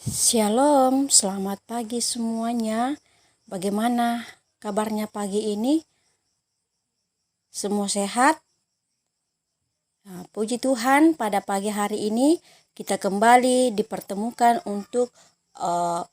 Shalom, selamat pagi semuanya. Bagaimana kabarnya pagi ini? Semua sehat? Nah, puji Tuhan, pada pagi hari ini kita kembali dipertemukan untuk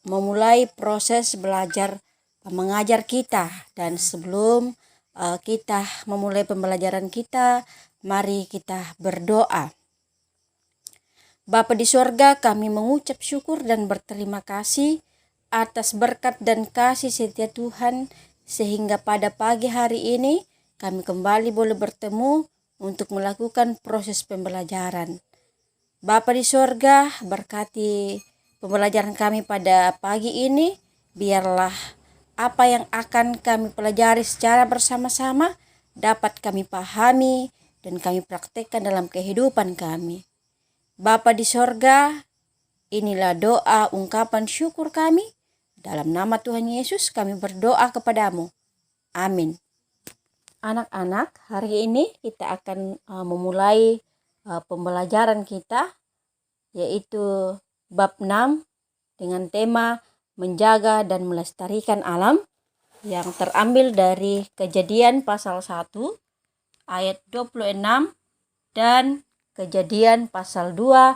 memulai proses belajar mengajar kita. Dan sebelum kita memulai pembelajaran kita, mari kita berdoa. Bapa di sorga, kami mengucap syukur dan berterima kasih atas berkat dan kasih setia Tuhan, sehingga pada pagi hari ini kami kembali boleh bertemu untuk melakukan proses pembelajaran. Bapa di sorga, berkati pembelajaran kami pada pagi ini, biarlah apa yang akan kami pelajari secara bersama-sama dapat kami pahami dan kami praktekkan dalam kehidupan kami. Bapa di sorga, inilah doa ungkapan syukur kami. Dalam nama Tuhan Yesus kami berdoa kepadamu. Amin. Anak-anak, hari ini kita akan memulai pembelajaran kita, yaitu bab 6 dengan tema menjaga dan melestarikan alam, yang terambil dari Kejadian pasal 1 ayat 26 dan Kejadian pasal 2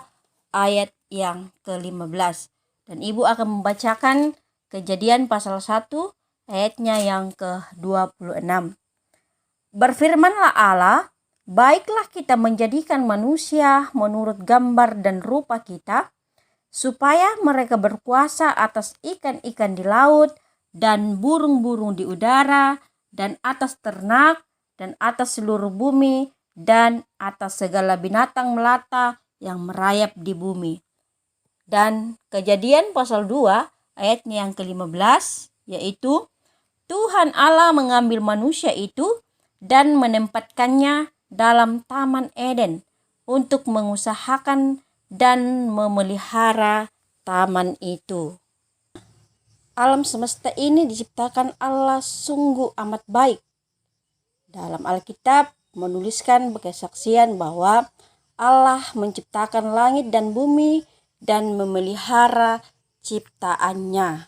ayat yang ke-15. Dan Ibu akan membacakan Kejadian pasal 1 ayatnya yang ke-26. Berfirmanlah Allah, baiklah kita menjadikan manusia menurut gambar dan rupa kita, supaya mereka berkuasa atas ikan-ikan di laut dan burung-burung di udara dan atas ternak dan atas seluruh bumi dan atas segala binatang melata yang merayap di bumi. Dan Kejadian pasal 2 ayatnya yang ke-15, yaitu Tuhan Allah mengambil manusia itu dan menempatkannya dalam Taman Eden untuk mengusahakan dan memelihara taman itu. Alam semesta ini diciptakan Allah sungguh amat baik. Dalam Alkitab menuliskan kesaksian bahwa Allah menciptakan langit dan bumi dan memelihara ciptaannya.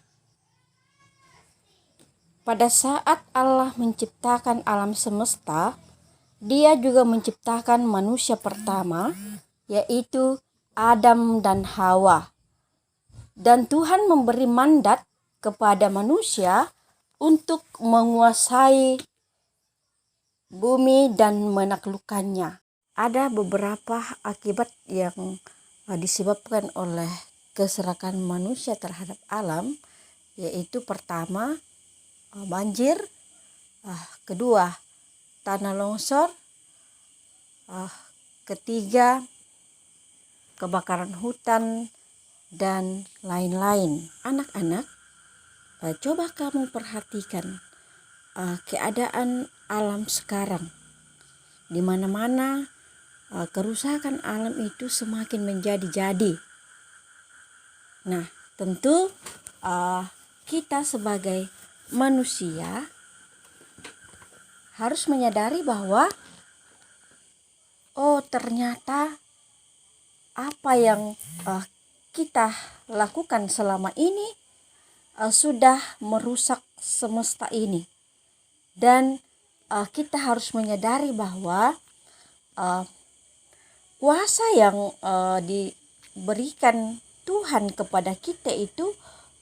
Pada saat Allah menciptakan alam semesta, Dia juga menciptakan manusia pertama, yaitu Adam dan Hawa. Dan Tuhan memberi mandat kepada manusia untuk menguasai bumi dan menaklukkannya. Ada beberapa akibat yang disebabkan oleh keserakahan manusia terhadap alam, yaitu pertama, banjir, kedua, tanah longsor, ketiga, kebakaran hutan, dan lain-lain. Anak-anak, coba kamu perhatikan keadaan alam sekarang. Di mana-mana kerusakan alam itu semakin menjadi-jadi. Nah, tentu kita sebagai manusia harus menyadari bahwa ternyata apa yang kita lakukan selama ini sudah merusak semesta ini. Dan kita harus menyadari bahwa kuasa yang diberikan Tuhan kepada kita itu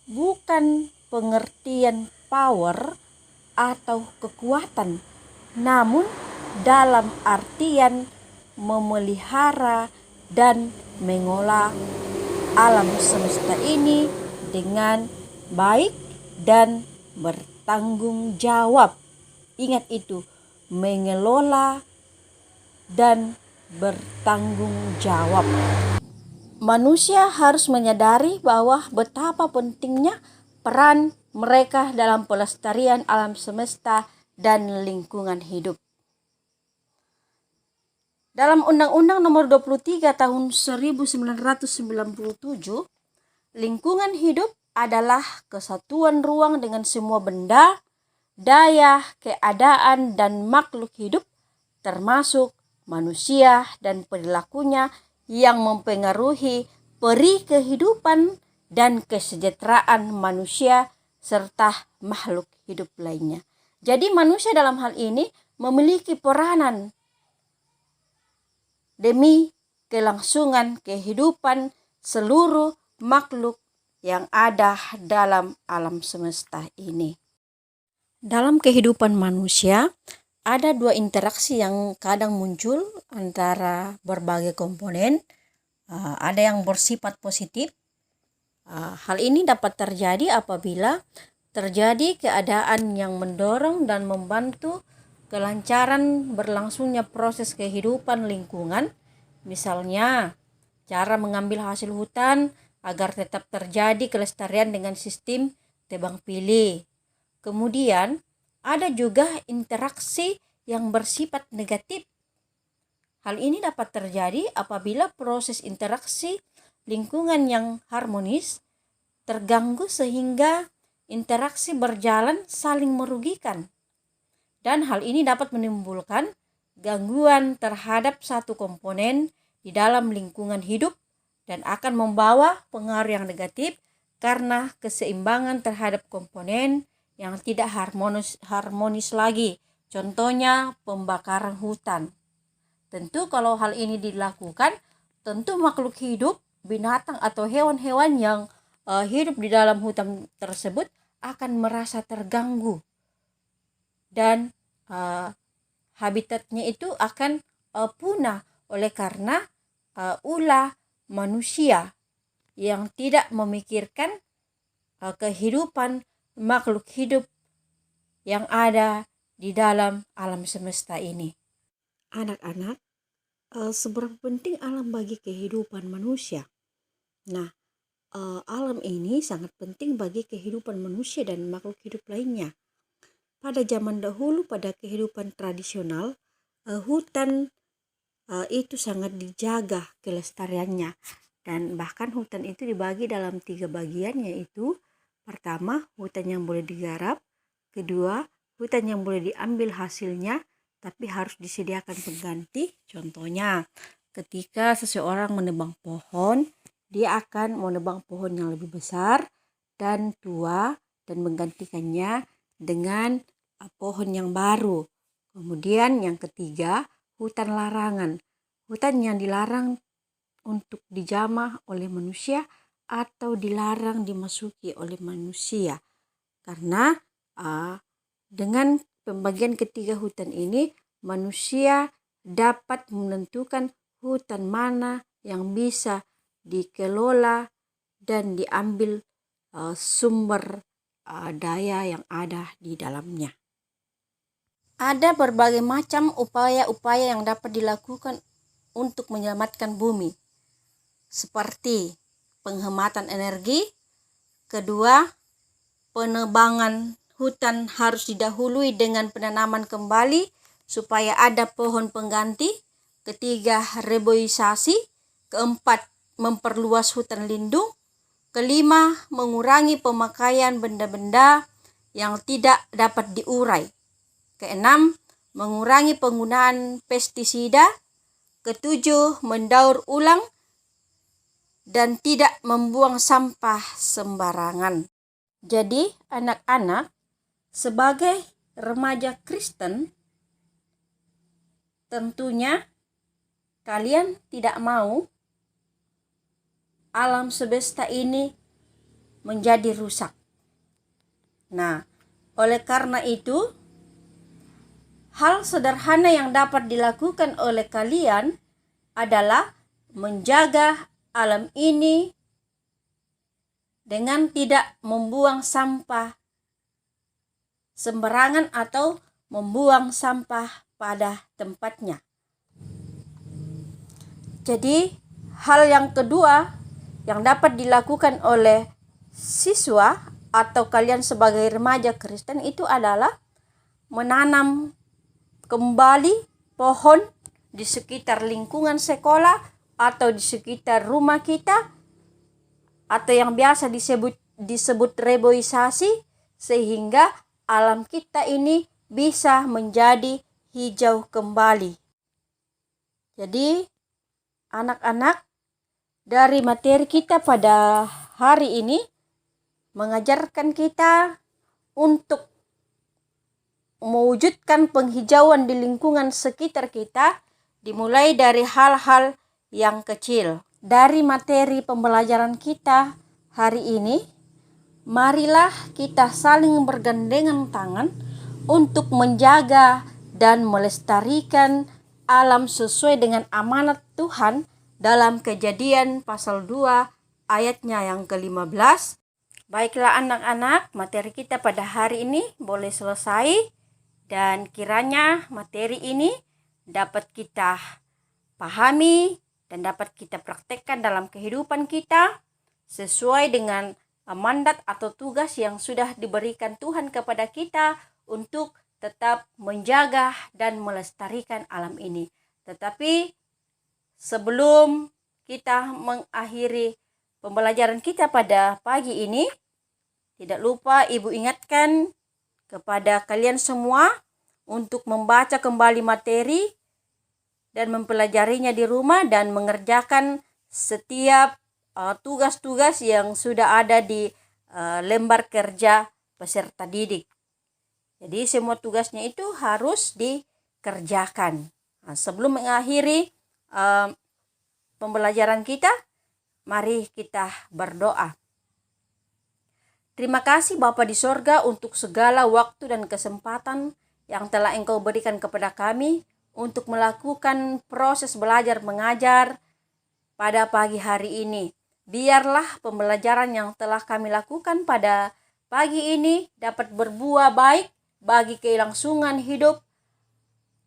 bukan pengertian power atau kekuatan, namun dalam artian memelihara dan mengolah alam semesta ini dengan baik dan bertanggung jawab. Ingat itu, mengelola dan bertanggung jawab. Manusia harus menyadari bahwa betapa pentingnya peran mereka dalam pelestarian alam semesta dan lingkungan hidup. Dalam Undang-Undang Nomor 23 Tahun 1997, lingkungan hidup adalah kesatuan ruang dengan semua benda, daya, keadaan, dan makhluk hidup, termasuk manusia dan perilakunya yang mempengaruhi peri kehidupan dan kesejahteraan manusia serta makhluk hidup lainnya. Jadi manusia dalam hal ini memiliki peranan demi kelangsungan kehidupan seluruh makhluk yang ada dalam alam semesta ini. Dalam kehidupan manusia, ada dua interaksi yang kadang muncul antara berbagai komponen. Ada yang bersifat positif. Hal ini dapat terjadi apabila terjadi keadaan yang mendorong dan membantu kelancaran berlangsungnya proses kehidupan lingkungan. Misalnya, cara mengambil hasil hutan agar tetap terjadi kelestarian dengan sistem tebang pilih. Kemudian, ada juga interaksi yang bersifat negatif. Hal ini dapat terjadi apabila proses interaksi lingkungan yang harmonis terganggu sehingga interaksi berjalan saling merugikan. Dan hal ini dapat menimbulkan gangguan terhadap satu komponen di dalam lingkungan hidup dan akan membawa pengaruh yang negatif karena keseimbangan terhadap komponen yang tidak harmonis lagi. Contohnya pembakaran hutan. Tentu kalau hal ini dilakukan, tentu makhluk hidup, binatang atau hewan-hewan yang hidup di dalam hutan tersebut akan merasa terganggu. Dan habitatnya itu akan punah oleh karena ulah manusia yang tidak memikirkan kehidupan makhluk hidup yang ada di dalam alam semesta ini. Anak-anak, seberapa penting alam bagi kehidupan manusia? Nah, alam ini sangat penting bagi kehidupan manusia dan makhluk hidup lainnya. Pada zaman dahulu, pada kehidupan tradisional, hutan itu sangat dijaga kelestariannya. Dan bahkan hutan itu dibagi dalam 3 bagian, yaitu pertama, hutan yang boleh digarap. Kedua, hutan yang boleh diambil hasilnya, tapi harus disediakan pengganti. Contohnya, ketika seseorang menebang pohon, dia akan menebang pohon yang lebih besar dan tua dan menggantikannya dengan pohon yang baru. Kemudian yang ketiga, hutan larangan. Hutan yang dilarang untuk dijamah oleh manusia atau dilarang dimasuki oleh manusia. Karena dengan pembagian ketiga hutan ini, manusia dapat menentukan hutan mana yang bisa dikelola dan diambil sumber daya yang ada di dalamnya. Ada berbagai macam upaya-upaya yang dapat dilakukan untuk menyelamatkan bumi, seperti penghematan energi. Kedua, penebangan hutan harus didahului dengan penanaman kembali supaya ada pohon pengganti. Ketiga, reboisasi. Keempat, memperluas hutan lindung. Kelima, mengurangi pemakaian benda-benda yang tidak dapat diurai. Keenam, mengurangi penggunaan pestisida. Ketujuh, mendaur ulang dan tidak membuang sampah sembarangan. Jadi, anak-anak, sebagai remaja Kristen, tentunya kalian tidak mau alam semesta ini menjadi rusak. Nah, oleh karena itu, hal sederhana yang dapat dilakukan oleh kalian adalah menjaga alam ini dengan tidak membuang sampah sembarangan atau membuang sampah pada tempatnya. Jadi, hal yang kedua yang dapat dilakukan oleh siswa atau kalian sebagai remaja Kristen itu adalah menanam kembali pohon di sekitar lingkungan sekolah atau di sekitar rumah kita, atau yang biasa disebut reboisasi, sehingga alam kita ini bisa menjadi hijau kembali. Jadi, anak-anak, Dari materi kita pada hari ini mengajarkan kita untuk mewujudkan penghijauan di lingkungan sekitar kita, dimulai dari hal-hal yang kecil. Dari materi pembelajaran kita hari ini, marilah kita saling bergandengan tangan untuk menjaga dan melestarikan alam sesuai dengan amanat Tuhan dalam Kejadian pasal 2 ayatnya yang ke-15. Baiklah anak-anak, materi kita pada hari ini boleh selesai, dan kiranya materi ini dapat kita pahami dan dapat kita praktekkan dalam kehidupan kita sesuai dengan mandat atau tugas yang sudah diberikan Tuhan kepada kita untuk tetap menjaga dan melestarikan alam ini. Tetapi sebelum kita mengakhiri pembelajaran kita pada pagi ini, tidak lupa Ibu ingatkan kepada kalian semua untuk membaca kembali materi dan mempelajarinya di rumah dan mengerjakan setiap tugas-tugas yang sudah ada di lembar kerja peserta didik. Jadi semua tugasnya itu harus dikerjakan. Nah, sebelum mengakhiri pembelajaran kita, mari kita berdoa. Terima kasih Bapa di sorga untuk segala waktu dan kesempatan yang telah Engkau berikan kepada kami untuk melakukan proses belajar mengajar pada pagi hari ini. Biarlah pembelajaran yang telah kami lakukan pada pagi ini dapat berbuah baik bagi kelangsungan hidup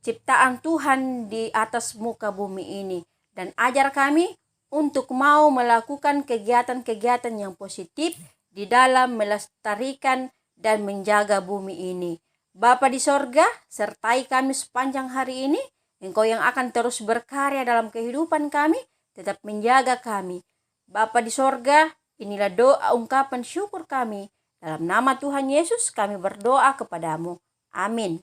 ciptaan Tuhan di atas muka bumi ini. Dan ajar kami untuk mau melakukan kegiatan-kegiatan yang positif di dalam melestarikan dan menjaga bumi ini. Bapa di sorga, sertai kami sepanjang hari ini. Engkau yang akan terus berkarya dalam kehidupan kami, tetap menjaga kami. Bapa di sorga, inilah doa ungkapan syukur kami. Dalam nama Tuhan Yesus kami berdoa kepadamu. Amin.